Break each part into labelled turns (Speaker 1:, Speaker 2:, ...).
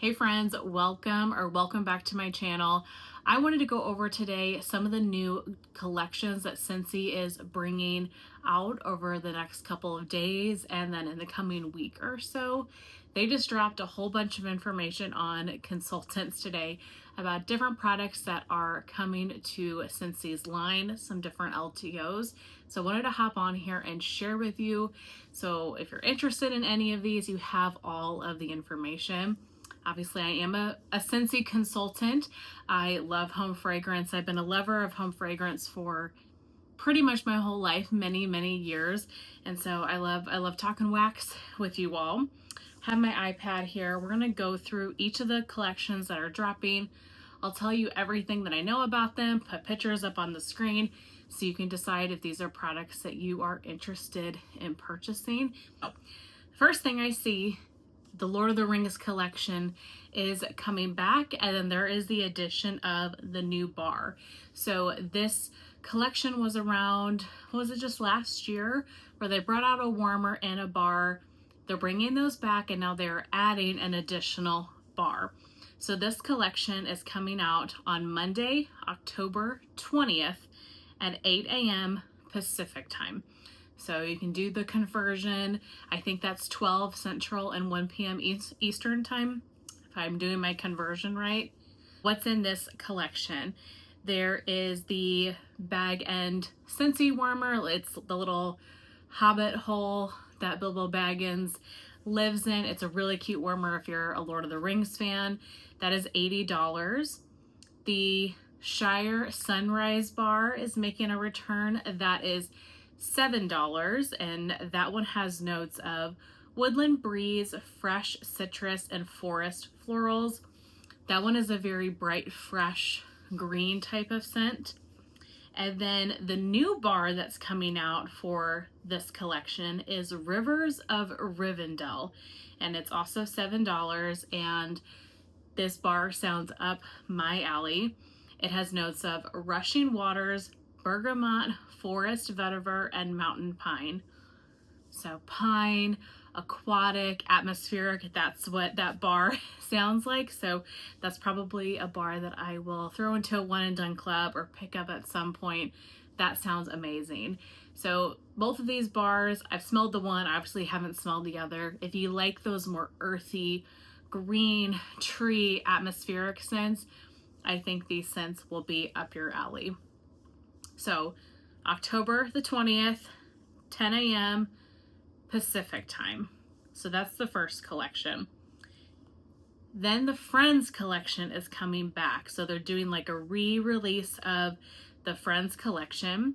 Speaker 1: Hey friends, welcome back to my channel. I wanted to go over today some of the new collections that SCENTSY is bringing out over the next couple of days and then in the coming week or so. They just dropped a whole bunch of information on consultants today about different products that are coming to SCENTSY's line, some different LTOs. So I wanted to hop on here and share with you. So if you're interested in any of these, you have all of the information. Obviously, I am a SCENTSY consultant. I love home fragrance. I've been a lover of home fragrance for pretty much my whole life, many years. And so I love talking wax with you all. Have my iPad here. We're gonna go through each of the collections that are dropping. I'll tell you everything that I know about them, put pictures up on the screen so you can decide if these are products that you are interested in purchasing. First thing I see, the Lord of the Rings collection is coming back, and then there is the addition of the new bar. So this collection was around, was it just last year, where they brought out a warmer and a bar. They're bringing those back, and now they're adding an additional bar. So this collection is coming out on Monday, October 20th at 8 a.m. Pacific time. So you can do the conversion. I think that's 12 Central and 1 p.m. Eastern time, if I'm doing my conversion right. What's in this collection? There is the bag end SCENTSY warmer. It's the little hobbit hole that Bilbo Baggins lives in. It's a really cute warmer if you're a Lord of the Rings fan. That is $80. The Shire Sunrise bar is making a return. That is $7, and that one has notes of woodland breeze, fresh citrus, and forest florals. That one is a very bright, fresh green type of scent. And then the new bar that's coming out for this collection is Rivers of Rivendell, and it's also $7, and this bar sounds up my alley. It has notes of rushing waters, bergamot, forest vetiver, and mountain pine. So pine, aquatic, atmospheric, that's what that bar sounds like. So that's probably a bar that I will throw into a one and done club or pick up at some point. That sounds amazing. So both of these bars, I've smelled the one, obviously haven't smelled the other. If you like those more earthy, green, tree, atmospheric scents, I think these scents will be up your alley. So October the 20th, 10 a.m. Pacific time. So that's the first collection. Then the Friends collection is coming back. So they're doing like a re-release of the Friends collection.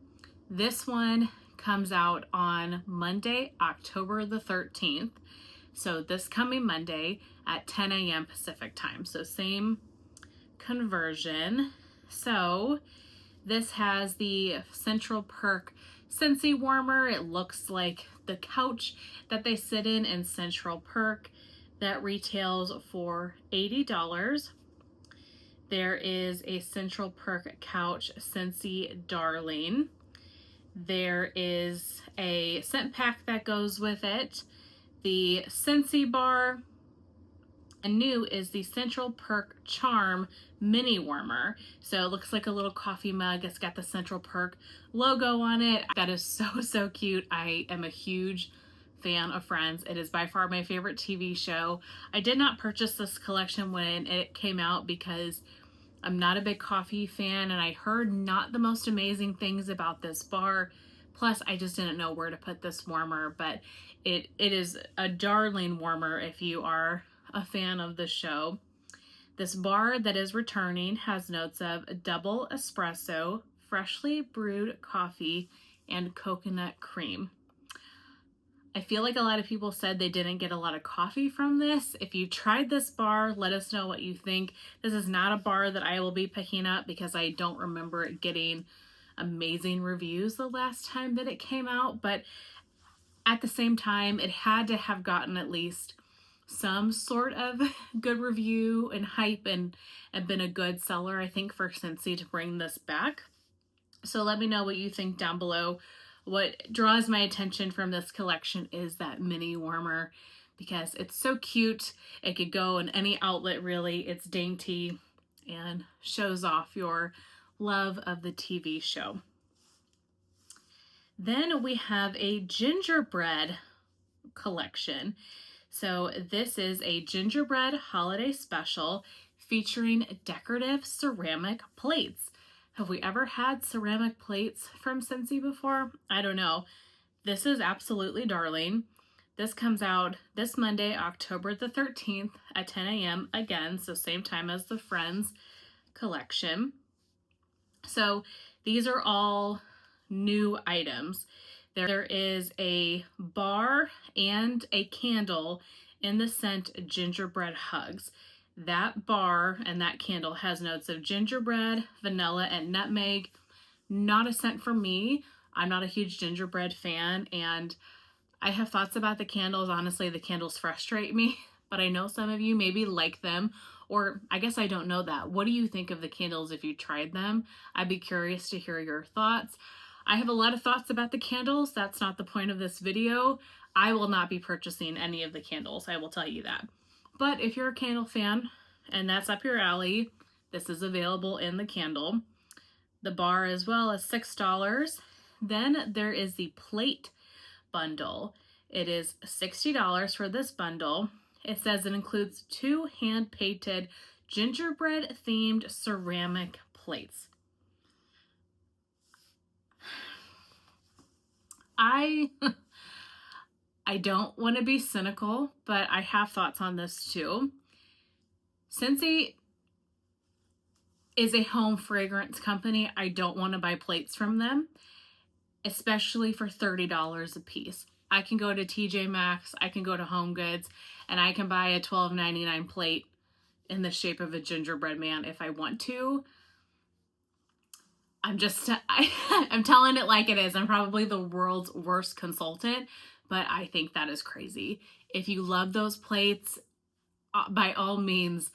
Speaker 1: This one comes out on Monday, October the 13th. So this coming Monday at 10 a.m. Pacific time. So same conversion. So this has the Central Perk SCENTSY warmer. It looks like the couch that they sit in Central Perk. That retails for $80. There is a Central Perk couch SCENTSY Darling. There is a scent pack that goes with it. The SCENTSY bar. And new is the Central Perk Charm mini warmer. So it looks like a little coffee mug. It's got the Central Perk logo on it. That is so cute. I am a huge fan of Friends. It is by far my favorite TV show. I did not purchase this collection when it came out because I'm not a big coffee fan, and I heard not the most amazing things about this bar. Plus, I just didn't know where to put this warmer, but it is a darling warmer if you are a fan of the show. This bar that is returning has notes of double espresso, freshly brewed coffee, and coconut cream. I feel like a lot of people said they didn't get a lot of coffee from this. If you tried this bar, let us know what you think. This is not a bar that I will be picking up because I don't remember it getting amazing reviews the last time that it came out, but at the same time, it had to have gotten at least some sort of good review and hype and been a good seller, I think, for SCENTSY to bring this back. So let me know what you think down below. What draws my attention from this collection is that mini warmer. because it's so cute. It could go in any outlet, really. It's dainty and shows off your love of the TV show. Then we have a gingerbread collection. So this is a gingerbread holiday special featuring decorative ceramic plates. Have we ever had ceramic plates from SCENTSY before? I don't know. This is absolutely darling. This comes out this Monday, October the 13th at 10 a.m. again, so same time as the Friends collection. So these are all new items. There is a bar and a candle in the scent Gingerbread Hugs. That bar and that candle has notes of gingerbread, vanilla, and nutmeg. Not a scent for me. I'm not a huge gingerbread fan, and I have thoughts about the candles. Honestly, the candles frustrate me, but I know some of you maybe like them, or I guess I don't know that. What do you think of the candles if you tried them? I'd be curious to hear your thoughts. I have a lot of thoughts about the candles. That's not the point of this video. I will not be purchasing any of the candles, I will tell you that. But if you're a candle fan and that's up your alley, this is available in the candle. The bar as well is $6. Then there is the plate bundle. It is $60 for this bundle. It says it includes 2 hand-painted gingerbread themed ceramic plates. I don't want to be cynical, but I have thoughts on this too. SCENTSY is a home fragrance company. I don't want to buy plates from them, especially for $30 a piece. I can go to TJ Maxx, I can go to Home Goods, and I can buy a $12.99 plate in the shape of a gingerbread man if I want to. I'm telling it like it is. I'm probably the world's worst consultant, but I think that is crazy. If you love those plates, by all means,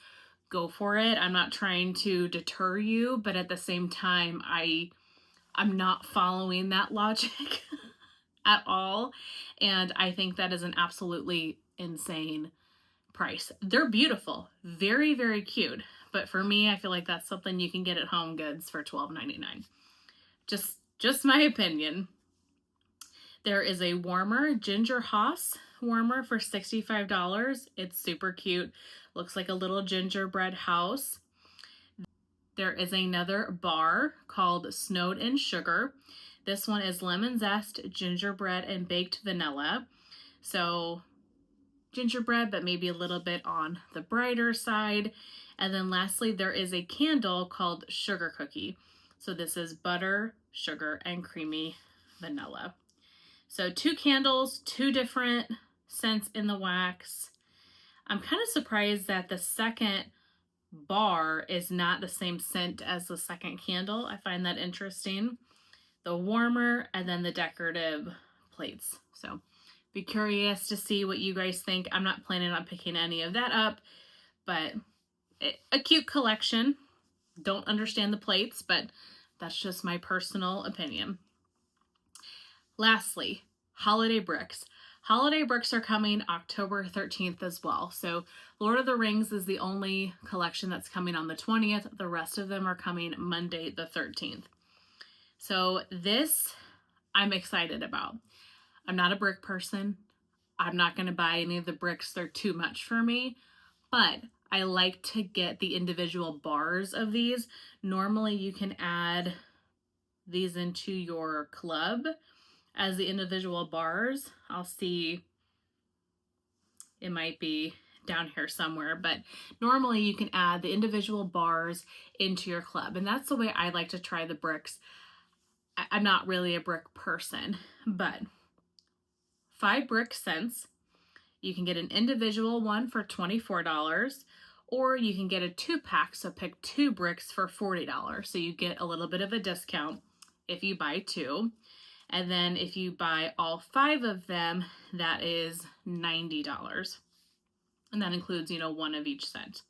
Speaker 1: go for it. I'm not trying to deter you, but at the same time, I'm not following that logic at all. And I think that is an absolutely insane price. They're beautiful, very, very cute. But for me, I feel like that's something you can get at Home Goods for $12.99. Just my opinion. There is a warmer, Ginger Hoss warmer for $65. It's super cute. Looks like a little gingerbread house. There is another bar called Snowed in Sugar. This one is lemon zest, gingerbread, and baked vanilla. So gingerbread, but maybe a little bit on the brighter side. And then lastly, there is a candle called Sugar Cookie. So this is butter, sugar, and creamy vanilla. So 2 candles, 2 different scents in the wax. I'm kind of surprised that the second bar is not the same scent as the second candle. I find that interesting. The warmer and then the decorative plates. So be curious to see what you guys think. I'm not planning on picking any of that up, but a cute collection. Don't understand the plates, but that's just my personal opinion. Lastly, holiday bricks. Holiday bricks are coming October 13th as well. So Lord of the Rings is the only collection that's coming on the 20th. The rest of them are coming Monday the 13th. So this I'm excited about. I'm not a brick person. I'm not going to buy any of the bricks. They're too much for me. But I like to get the individual bars of these. Normally you can add these into your club as the individual bars. I'll see, it might be down here somewhere, but normally you can add the individual bars into your club. And that's the way I like to try the bricks. I'm not really a brick person, but 5 brick scents. You can get an individual one for $24, or you can get a 2-pack, so pick 2 bricks for $40. So you get a little bit of a discount if you buy 2. And then if you buy all 5 of them, that is $90. And that includes, 1 of each scent.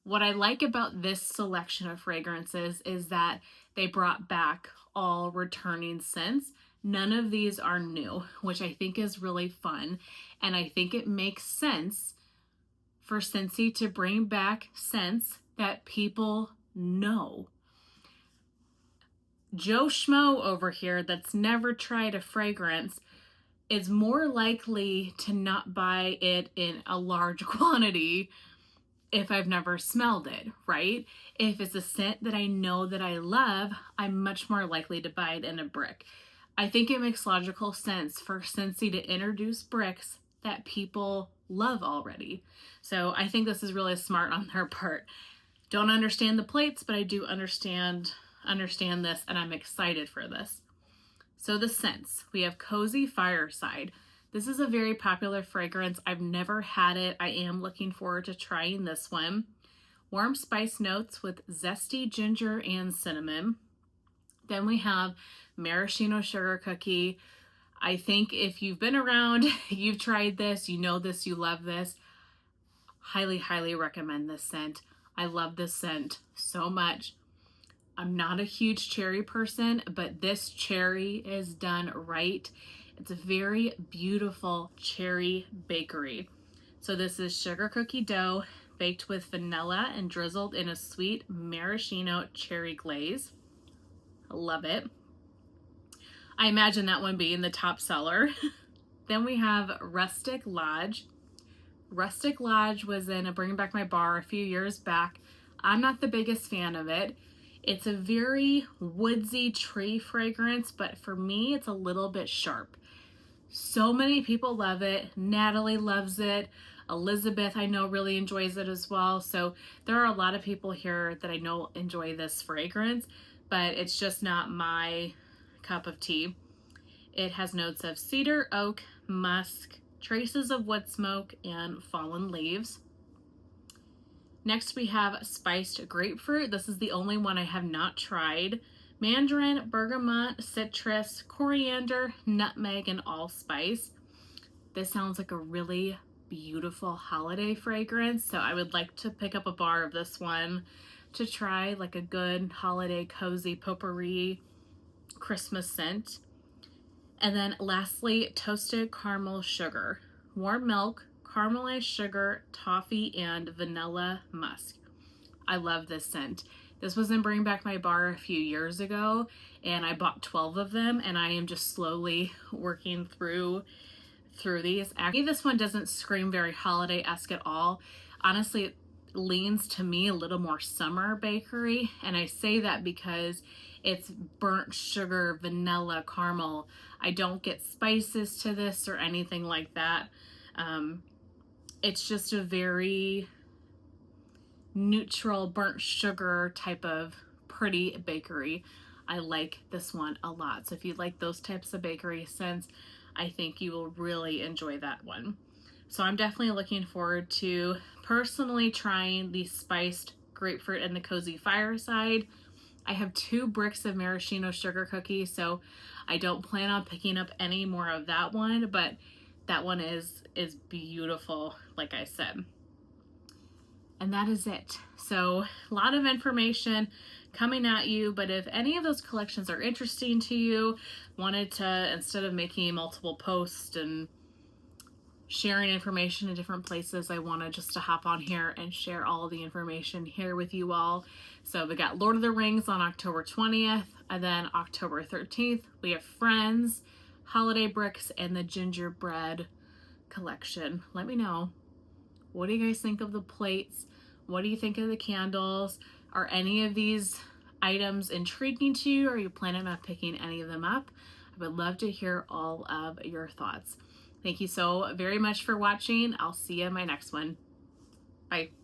Speaker 1: What I like about this selection of fragrances is that they brought back all returning scents. None of these are new, which I think is really fun. And I think it makes sense for SCENTSY to bring back scents that people know. Joe Schmo over here that's never tried a fragrance is more likely to not buy it in a large quantity if I've never smelled it, right? If it's a scent that I know that I love, I'm much more likely to buy it in a brick. I think it makes logical sense for SCENTSY to introduce bricks that people love already. So I think this is really smart on their part. Don't understand the plates, but I do understand this, and I'm excited for this. So the scents, we have Cozy Fireside. This is a very popular fragrance. I've never had it. I am looking forward to trying this one. Warm spice notes with zesty ginger and cinnamon. Then we have maraschino sugar cookie. I think if you've been around, you've tried this, you know this, you love this. Highly, highly recommend this scent. I love this scent so much. I'm not a huge cherry person, but this cherry is done right. It's a very beautiful cherry bakery. So this is sugar cookie dough baked with vanilla and drizzled in a sweet maraschino cherry glaze. I love it. I imagine that one being the top seller. Then we have Rustic Lodge. Rustic Lodge was in a Bring Back My Bar a few years back. I'm not the biggest fan of it. It's a very woodsy tree fragrance, but for me, it's a little bit sharp. So many people love it. Natalie loves it. Elizabeth, I know, really enjoys it as well. So there are a lot of people here that I know enjoy this fragrance, but it's just not my cup of tea. It has notes of cedar, oak, musk, traces of wood smoke, and fallen leaves. Next we have spiced grapefruit. This is the only one I have not tried. Mandarin, bergamot, citrus, coriander, nutmeg, and allspice. This sounds like a really beautiful holiday fragrance, so I would like to pick up a bar of this one to try, like a good holiday cozy potpourri Christmas scent. And then lastly, toasted caramel sugar. Warm milk, caramelized sugar, toffee, and vanilla musk. I love this scent. This was in Bring Back My Bar a few years ago, and I bought 12 of them, and I am just slowly working through these. Actually, this one doesn't scream very holiday-esque at all. Honestly, it leans to me a little more summer bakery, and I say that because it's burnt sugar, vanilla, caramel. I don't get spices to this or anything like that. It's just a very neutral burnt sugar type of pretty bakery. I like this one a lot. So if you like those types of bakery scents, I think you will really enjoy that one. So I'm definitely looking forward to personally trying the spiced grapefruit and the Cozy Fireside. I have 2 bricks of maraschino sugar cookie, so I don't plan on picking up any more of that one, but that one is beautiful, like I said. And that is it. So a lot of information coming at you, but if any of those collections are interesting to you, wanted to, instead of making multiple posts and sharing information in different places, I wanted just to hop on here and share all the information here with you all. So we got Lord of the Rings on October 20th, and then October 13th, we have Friends, Holiday Bricks, and the Gingerbread Collection. Let me know. What do you guys think of the plates? What do you think of the candles? Are any of these items intriguing to you? Are you planning on picking any of them up? I would love to hear all of your thoughts. Thank you so very much for watching. I'll see you in my next one. Bye.